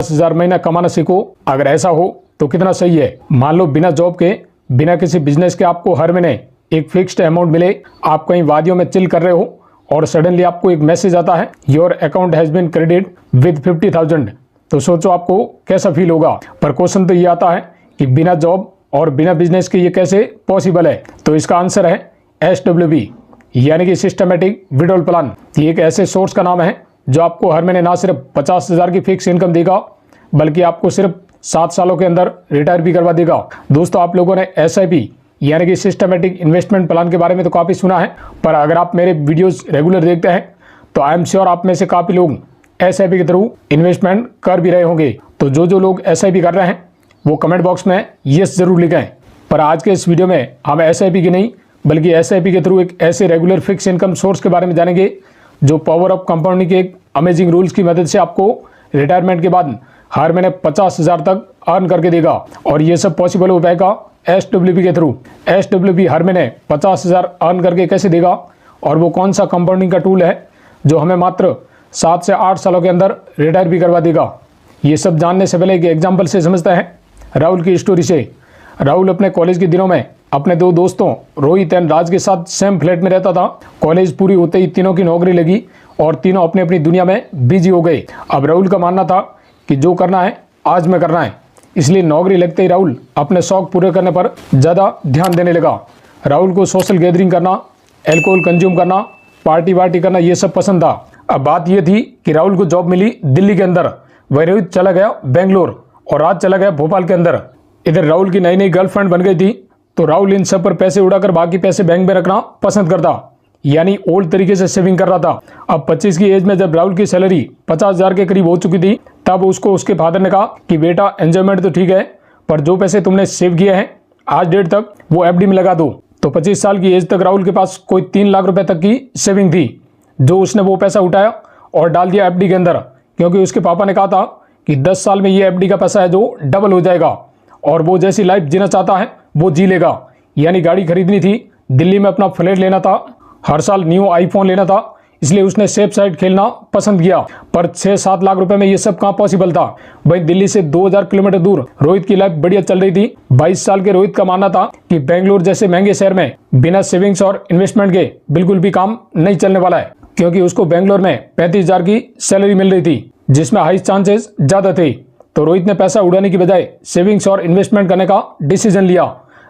10,000 महीना कमाना सीखो। अगर ऐसा हो तो कितना सही है। मान लो बिना जॉब के, बिना किसी बिजनेस के आपको हर महीने एक फिक्स्ड अमाउंट मिले, आप कहीं वादियों में चिल कर रहे हो और सडनली आपको एक मैसेज आता है, your account has been credit with 50,000। तो सोचो आपको कैसा फील होगा। पर क्वेश्चन तो ये आता है कि बिना जॉब और बिना बिजनेस के ये कैसे पॉसिबल है। तो इसका आंसर है SWP, यानी कि सिस्टमेटिक विड्रॉल प्लान। ये एक ऐसे सोर्स का नाम है जो आपको हर महीने ना सिर्फ 50,000 की फिक्स इनकम देगा, बल्कि आपको सिर्फ 7 सालों के अंदर रिटायर भी करवा देगा। दोस्तों, आप लोगों ने SIP यानी कि सिस्टमेटिक इन्वेस्टमेंट प्लान के बारे में तो काफ़ी सुना है, पर अगर आप मेरे वीडियोस रेगुलर देखते हैं तो आई एम श्योर आप में से काफ़ी लोग SIP के थ्रू इन्वेस्टमेंट कर भी रहे होंगे। तो जो लोग SIP कर रहे हैं वो कमेंट बॉक्स में यस जरूर लिखें। पर आज के इस वीडियो में हम SIP की नहीं, बल्कि SIP के थ्रू एक ऐसे रेगुलर फिक्स इनकम सोर्स के बारे में जानेंगे जो पावर ऑफ कंपाउंडिंग के एक अमेजिंग रूल्स की मदद से आपको रिटायरमेंट के बाद हर महीने 50,000 तक अर्न करके देगा। और ये सब पॉसिबल हो पाएगा SWP के थ्रू। SWP हर महीने 50,000 अर्न करके कैसे देगा, और वो कौन सा कंपाउंडिंग का टूल है जो हमें मात्र 7 से 8 सालों के अंदर रिटायर भी करवा देगा। ये सब जानने से पहले एक एग्जाम्पल से समझते हैं राहुल की स्टोरी से। राहुल अपने कॉलेज के दिनों में अपने 2 दोस्तों रोहित एंड राज के साथ सेम फ्लैट में रहता था। कॉलेज पूरी होते ही तीनों की नौकरी लगी और तीनों अपनी अपनी दुनिया में बिजी हो गए। अब राहुल का मानना था कि जो करना है आज में करना है, इसलिए नौकरी लगते ही राहुल अपने शौक पूरे करने पर ज़्यादा ध्यान देने लगा। राहुल को सोशल गैदरिंग करना, एल्कोहल कंज्यूम करना, पार्टी वार्टी करना, ये सब पसंद था। अब बात यह थी कि राहुल को जॉब मिली दिल्ली के अंदर, वह रोहित चला गया बेंगलोर और राज चला गया भोपाल के अंदर। इधर राहुल की नई नई गर्लफ्रेंड बन गई थी, तो राहुल इन सब पर पैसे उड़ाकर बाकी पैसे बैंक में रखना पसंद करता, यानी ओल्ड तरीके से सेविंग कर रहा था। अब 25 की एज में जब राहुल की सैलरी 50,000 के करीब हो चुकी थी, तब उसको उसके फादर ने कहा कि बेटा एंजॉयमेंट तो ठीक है, पर जो पैसे तुमने सेव किए हैं आज डेट तक वो FD में लगा दो। तो 25 साल की एज तक राहुल के पास कोई 3 लाख रुपए तक की सेविंग थी, जो उसने वो पैसा उठाया और डाल दिया FD के अंदर, क्योंकि उसके पापा ने कहा था कि 10 साल में ये FD का पैसा है जो डबल हो जाएगा और वो जैसी लाइफ जीना चाहता है वो जी लेगा। यानी गाड़ी खरीदनी थी, दिल्ली में अपना फ्लैट लेना था, हर साल न्यू iPhone लेना था, इसलिए उसने सेफ साइड खेलना पसंद किया। पर 6-7 लाख रुपए में ये सब कहाँ पॉसिबल था। भाई दिल्ली से 2000 किलोमीटर दूर रोहित की लाइफ बढ़िया चल रही थी। 22 साल के रोहित का मानना था कि बेंगलोर जैसे महंगे शहर में बिना सेविंग्स और इन्वेस्टमेंट के बिल्कुल भी काम नहीं चलने वाला है, क्योंकि उसको बेंगलोर में 35,000 की सैलरी मिल रही थी, जिसमें हाई चांसेस ज्यादा थे। तो रोहित ने पैसा उड़ाने की बजाय सेविंग्स और इन्वेस्टमेंट करने का डिसीजन लिया।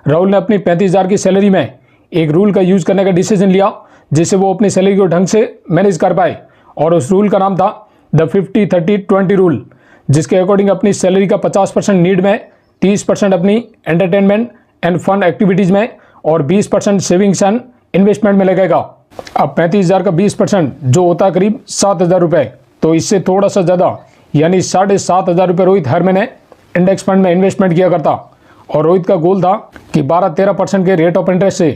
राहुल ने अपनी 35,000 की सैलरी में एक रूल का यूज करने का डिसीजन लिया, जिससे वो अपनी सैलरी को ढंग से मैनेज कर पाए, और उस रूल का नाम था द 50-30-20 रूल, जिसके अकॉर्डिंग अपनी सैलरी का 50% नीड में, 30% अपनी एंटरटेनमेंट एंड फन एक्टिविटीज में और 20% सेविंग्स एंड इन्वेस्टमेंट में लगेगा। अब 35,000 का 20% जो होता है करीब 7,000 रुपये, तो इससे थोड़ा सा ज़्यादा यानी 7,500 रुपये रोहित हर महीने इंडेक्स फंड में इन्वेस्टमेंट किया करता। और रोहित का गोल था कि 12-13% के रेट ऑफ इंटरेस्ट से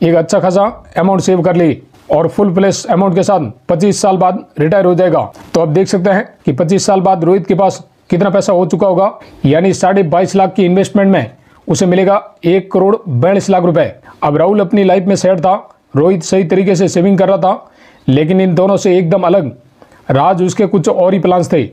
एक अच्छा खासा अमाउंट सेव कर ले और फुल प्लेस अमाउंट के साथ 25 साल बाद रिटायर हो जाएगा। तो अब देख सकते हैं कि 25 साल बाद रोहित के पास कितना पैसा हो चुका होगा, यानी 22.5 लाख की इन्वेस्टमेंट में उसे मिलेगा 1,42 लाख रुपए। अब राहुल अपनी लाइफ में सेट था, रोहित सही तरीके से सेविंग कर रहा था, लेकिन इन दोनों से एकदम अलग राज, उसके कुछ और ही प्लान्स थे।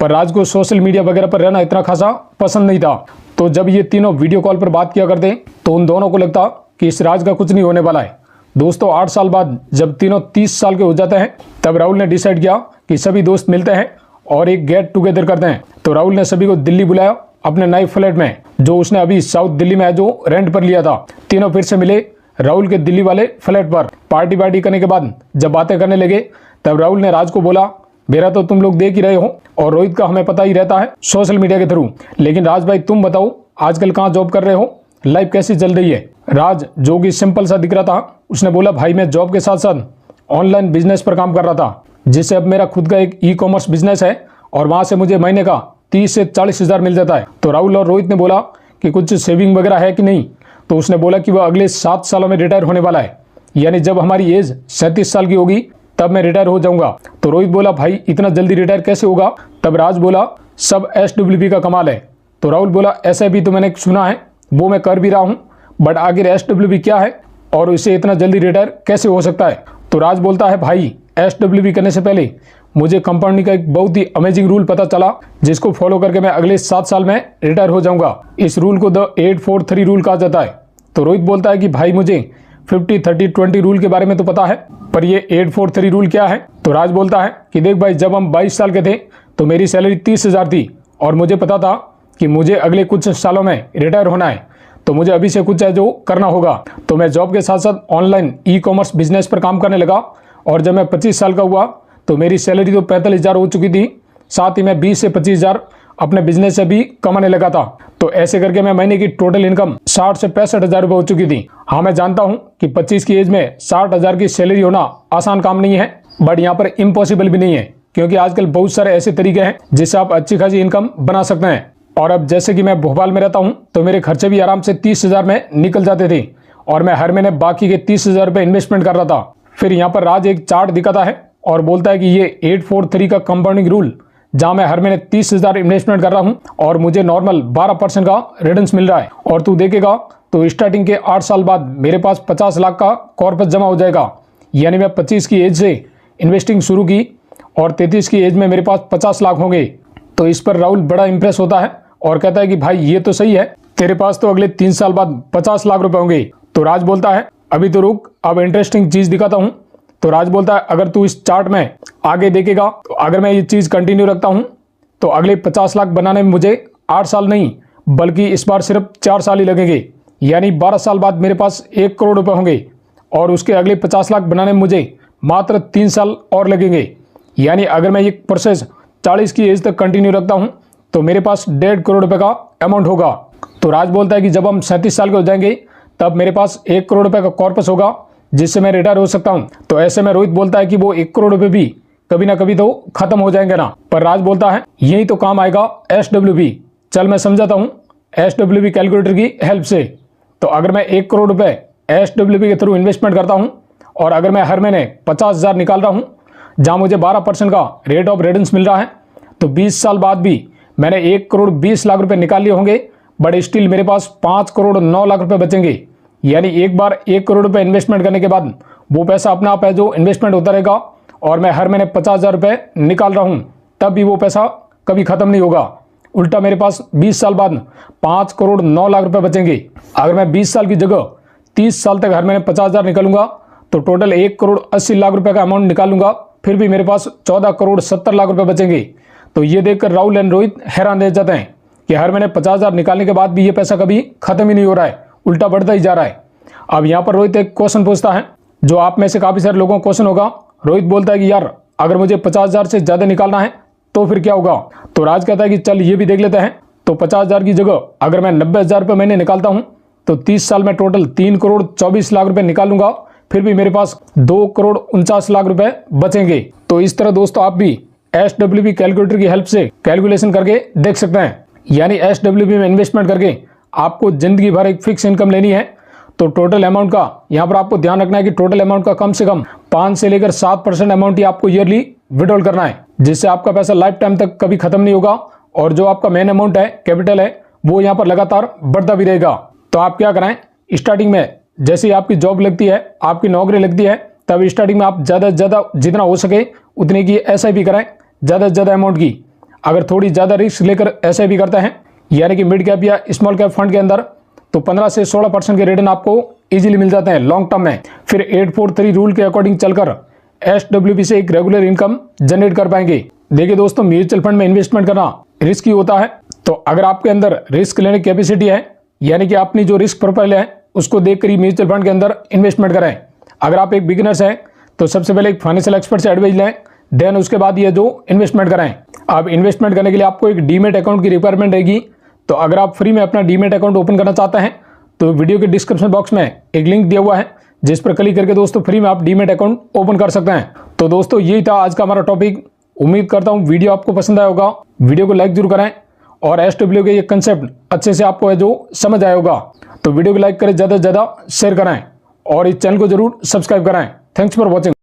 पर राज को सोशल मीडिया वगैरह पर रहना इतना खासा पसंद नहीं था। तो जब ये तीनों वीडियो कॉल पर बात किया करते तो उन दोनों को लगता कि इस राज का कुछ नहीं होने वाला है। दोस्तों, 8 साल बाद जब तीनों 30 साल के हो जाते हैं, तब राहुल ने डिसाइड किया कि सभी दोस्त मिलते हैं और एक गेट टुगेदर करते हैं। तो राहुल ने सभी को दिल्ली बुलाया अपने नए फ्लैट में, जो उसने अभी साउथ दिल्ली में है, जो रेंट पर लिया था। तीनों फिर से मिले राहुल के दिल्ली वाले फ्लैट पर। पार्टी वार्टी करने के बाद जब बातें करने लगे, तब राहुल ने राज को बोला, मेरा तो तुम लोग देख ही रहे हो और रोहित का हमें पता ही रहता है सोशल मीडिया के थ्रू, लेकिन राज भाई तुम बताओ आजकल कहाँ जॉब कर रहे हो, लाइफ कैसी चल रही है। राज, जो कि सिंपल सा दिख रहा था, उसने बोला, भाई मैं जॉब के साथ साथ ऑनलाइन बिजनेस पर काम कर रहा था, जिससे अब मेरा खुद का एक ई-कॉमर्स बिजनेस है और वहां से मुझे महीने का 30 से 40 हज़ार मिल जाता है। तो राहुल और रोहित ने बोला कि कुछ सेविंग वगैरह है कि नहीं। तो उसने बोला कि वह अगले 7 सालों में रिटायर होने वाला है, यानी जब हमारी एज 37 साल की होगी तब मैं रिटायर हो जाऊंगा। तो रोहित बोला, भाई इतना जल्दी रिटायर कैसे होगा। तब राज बोला, सब SWP का कमाल है। तो राहुल बोला, SIP तो मैंने सुना है, वो मैं कर भी रहा हूँ, बट आखिर SWP क्या है और इसे इतना जल्दी रिटायर कैसे हो सकता है। तो राज बोलता है, भाई SWP करने से पहले मुझे कंपाउंडिंग का एक बहुत ही अमेजिंग रूल पता चला, जिसको फॉलो करके मैं अगले 7 साल में रिटायर हो जाऊंगा। इस रूल को द 843 रूल कहा जाता है। तो रोहित बोलता है कि भाई मुझे 50-30-20 रूल के बारे में तो पता है, पर ये 843 रूल क्या है। तो राज बोलता है कि देख भाई, जब हम 22 साल के थे तो मेरी सैलरी 30,000 थी और मुझे पता था कि मुझे अगले कुछ सालों में रिटायर होना है, तो मुझे अभी से कुछ है जो करना होगा। तो मैं जॉब के साथ साथ ऑनलाइन ई-कॉमर्स बिजनेस पर काम करने लगा और जब मैं 25 साल का हुआ तो मेरी सैलरी तो 45,000 हो चुकी थी, साथ ही मैं 20 से 25,000 अपने बिजनेस से भी कमाने लगा था। तो ऐसे करके मैं महीने की टोटल इनकम 60 से 65,000 रुपये हो चुकी थी। हाँ, मैं जानता हूँ कि 25 की एज में 60,000 की सैलरी होना आसान काम नहीं है, बट यहाँ पर इम्पॉसिबल भी नहीं है, क्योंकि आजकल बहुत सारे ऐसे तरीके हैं जिससे आप अच्छी खासी इनकम बना सकते हैं। और अब जैसे कि मैं भोपाल में रहता हूँ तो मेरे खर्चे भी आराम से 30,000 में निकल जाते थे और मैं हर महीने बाकी के 30,000 रुपये इन्वेस्टमेंट कर रहा था। फिर यहाँ पर राज एक चार्ट दिखाता है और बोलता है कि ये 843 का कंपाउंडिंग रूल, जहां मैं हर महीने 30,000 इन्वेस्टमेंट कर रहा हूं और मुझे नॉर्मल 12% का रिटर्न्स मिल रहा है। और तू देखेगा तो स्टार्टिंग के 8 साल बाद मेरे पास 50 लाख का कॉर्पस जमा हो जाएगा। यानी मैं 25 की एज से इन्वेस्टिंग शुरू की और 33 की एज में मेरे पास 50 लाख होंगे। तो इस पर राहुल बड़ा इंप्रेस होता है और कहता है कि भाई ये तो सही है, तेरे पास तो अगले 3 साल बाद 50 लाख रुपए होंगे। तो राज बोलता है अभी तो रुक, अब इंटरेस्टिंग चीज दिखाता हूं। तो राज बोलता है अगर तू इस चार्ट में आगे देखेगा तो अगर मैं ये चीज कंटिन्यू रखता हूं तो अगले 50 लाख बनाने में मुझे 8 साल नहीं बल्कि इस बार सिर्फ 4 साल ही लगेंगे। यानी 12 साल बाद मेरे पास 1 करोड़ रुपए होंगे और उसके अगले 50 लाख बनाने में मुझे मात्र 3 साल और लगेंगे। यानी अगर मैं ये प्रोसेस 40 की एज तक कंटिन्यू रखता हूं तो मेरे पास 1.5 करोड़ रुपए का अमाउंट होगा। तो राज बोलता है कि जब हम 37 साल के हो जाएंगे तब मेरे पास 1 करोड़ रुपए का कॉर्पस होगा जिससे मैं रिटायर हो सकता हूं। तो ऐसे में रोहित बोलता है कि वो 1 करोड़ रुपए भी कभी ना कभी तो खत्म हो जाएंगे ना। पर राज बोलता है यही तो काम आएगा SWP। चल मैं समझाता हूं SWP कैलकुलेटर की हेल्प से। तो अगर मैं 1 करोड़ रुपए SWP के थ्रू इन्वेस्टमेंट करता हूं और अगर मैं हर महीने 50,000 निकाल रहा हूं जहां मुझे 12% का रेट ऑफ रिटर्न्स मिल रहा है, तो 20 साल बाद भी मैंने 1 करोड़ 20 लाख रुपए निकाल लिए होंगे, बट स्टिल मेरे पास 5 करोड़ 9 लाख रुपए बचेंगे। यानी एक बार 1 करोड़ रुपए इन्वेस्टमेंट करने के बाद वो पैसा अपना आप है जो इन्वेस्टमेंट होता रहेगा और मैं हर महीने 50,000 रुपए निकाल रहा हूं तब भी वो पैसा कभी खत्म नहीं होगा। उल्टा मेरे पास 20 साल बाद 5 करोड़ 9 लाख रुपए बचेंगे। अगर मैं 20 साल की जगह 30 साल तक हर महीने 50,000 निकालूंगा तो टोटल 1 करोड़ 80 लाख रुपए का अमाउंट निकालूंगा, फिर भी मेरे पास 14 करोड़ 70 लाख रुपए बचेंगे। तो ये देखकर राहुल एंड रोहित हैरान रह जाते हैं कि हर महीने 50,000 निकालने के बाद भी ये पैसा कभी खत्म ही नहीं हो रहा है, उल्टा बढ़ता ही जा रहा है। अब यहाँ पर रोहित एक क्वेश्चन पूछता है जो आप में से काफी सारे लोगों को क्वेश्चन होगा। रोहित बोलता है कि यार अगर मुझे 50,000 से ज्यादा निकालना है तो फिर क्या होगा। तो राज कहता है कि चल ये भी देख लेते हैं। तो 50,000 की जगह अगर मैं 90,000 रुपये महीने निकालता हूं तो 30 साल में टोटल 3 करोड़ 24 लाख रुपए निकालूंगा, फिर भी मेरे पास 2 करोड़ 49 लाख रुपए बचेंगे। तो इस तरह दोस्तों आप भी SWP कैलकुलेटर की हेल्प से कैलकुलेशन करके देख सकते हैं। यानी SWP में इन्वेस्टमेंट करके आपको जिंदगी भर एक फिक्स इनकम लेनी है। तो टोटल अमाउंट का यहाँ पर आपको ध्यान रखना है कि टोटल अमाउंट का कम से कम 5 से लेकर 7% अमाउंट ही आपको ईयरली विड्रॉल करना है, जिससे आपका पैसा लाइफ टाइम तक कभी खत्म नहीं होगा और जो आपका मेन अमाउंट है, कैपिटल है, वो यहाँ पर लगातार बढ़ता भी रहेगा। तो आप क्या कराएं, स्टार्टिंग में जैसे ही आपकी जॉब लगती है, आपकी नौकरी लगती है, तब स्टार्टिंग में आप ज़्यादा से ज़्यादा जितना हो सके उतने की SIP कराएं, ज़्यादा से ज़्यादा अमाउंट की। अगर थोड़ी ज़्यादा रिस्क लेकर SIP करते हैं यानी कि मिड कैप या स्मॉल कैप फंड के अंदर, तो 15 से 16% के रिटर्न आपको इजीली मिल जाते हैं लॉन्ग टर्म में। फिर 843 रूल के अकॉर्डिंग चलकर SWP से एक रेगुलर इनकम जनरेट कर पाएंगे। देखिए दोस्तों, म्यूचुअल फंड में इन्वेस्टमेंट करना रिस्की होता है, तो अगर आपके अंदर रिस्क लेने की कैपेसिटी है, यानी कि अपनी जो रिस्क प्रोफाइल है उसको देखकर ही म्यूचुअल फंड के अंदर इन्वेस्टमेंट करें। अगर आप एक बिगिनर्स हैं तो सबसे पहले एक फाइनेंशियल एक्सपर्ट से एडवाइस लें, देन उसके बाद ये जो इन्वेस्टमेंट करें। अब इन्वेस्टमेंट करने के लिए आपको एक डीमेट अकाउंट की रिक्वायरमेंट रहेगी। तो अगर आप फ्री में अपना डीमेट अकाउंट ओपन करना चाहते हैं तो वीडियो के डिस्क्रिप्शन बॉक्स में एक लिंक दिया हुआ है जिस पर क्लिक करके दोस्तों फ्री में आप डीमेट अकाउंट ओपन कर सकते हैं। तो दोस्तों यही था आज का हमारा टॉपिक। उम्मीद करता हूं वीडियो आपको पसंद आया होगा। वीडियो को लाइक जरूर करें और SWP के ये कंसेप्ट अच्छे से आपको है जो समझ आया होगा। तो वीडियो को लाइक करें, ज़्यादा से ज़्यादा शेयर करें और इस चैनल को जरूर सब्सक्राइब करें। Thanks for watching.